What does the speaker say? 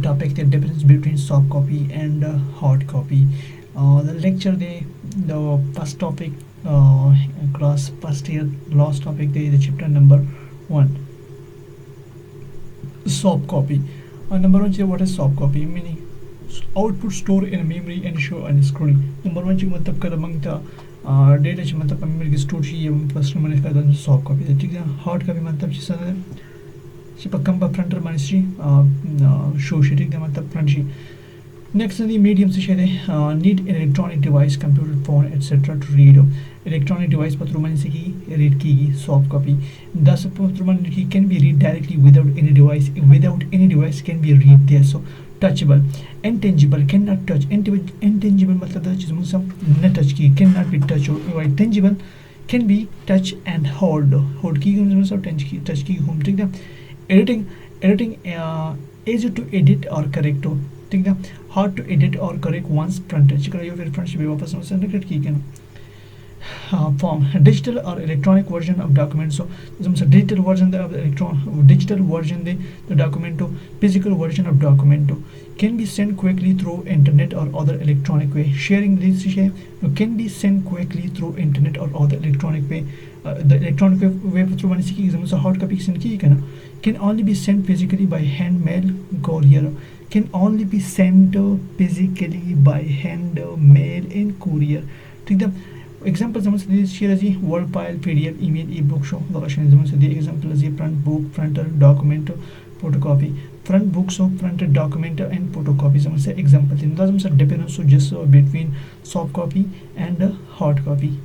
topic, the difference between soft copy and hard copy. The lecture, the first topic, class first year last topic, the chapter number 1, soft copy. Number 1, what is soft copy? Meaning output store in memory and show on screen. Number 1 मतलब कर मंगता data च मतलब memory की store चाहिए first number इसका तो soft copy है, ठीक है. hard copy मतलब चीज़ पक्कम printer मानसी show शी, ठीक है, मतलब print she. Next the medium से share need an electronic device, computer, phone, etc. to read. Electronic device पत्र मानसी की read की soft copy. 10 पत्र मान की can be read directly without any device. Without any device can be read there. So touchable, intangible, cannot touch. Intangible मतलब चीज़ मुझसे न touch की, cannot be touch. और tangible can be touch and hold. Hold की मतलब touch की home, ठीक है. Editing easy to edit or correct हो, ठीक है. Hard to edit or correct once printed. चिकरा यो फिर print से भी वापस से correct की क्या. Form digital or electronic version of document. So digital version the document to physical version of document to can be sent quickly through internet or other electronic way. Sharing this can be sent quickly through internet or other electronic way. The electronic way through one is hard copy can only be sent physically by hand, mail, courier. Can only be sent physically by hand, mail, and courier. ठीक है. Example समझ word file, PDF, email, ebook, show location समझ example front book, printer, document, photocopy. Front book, so printer, document, and photocopy समझ example. Difference just between soft copy and hard copy.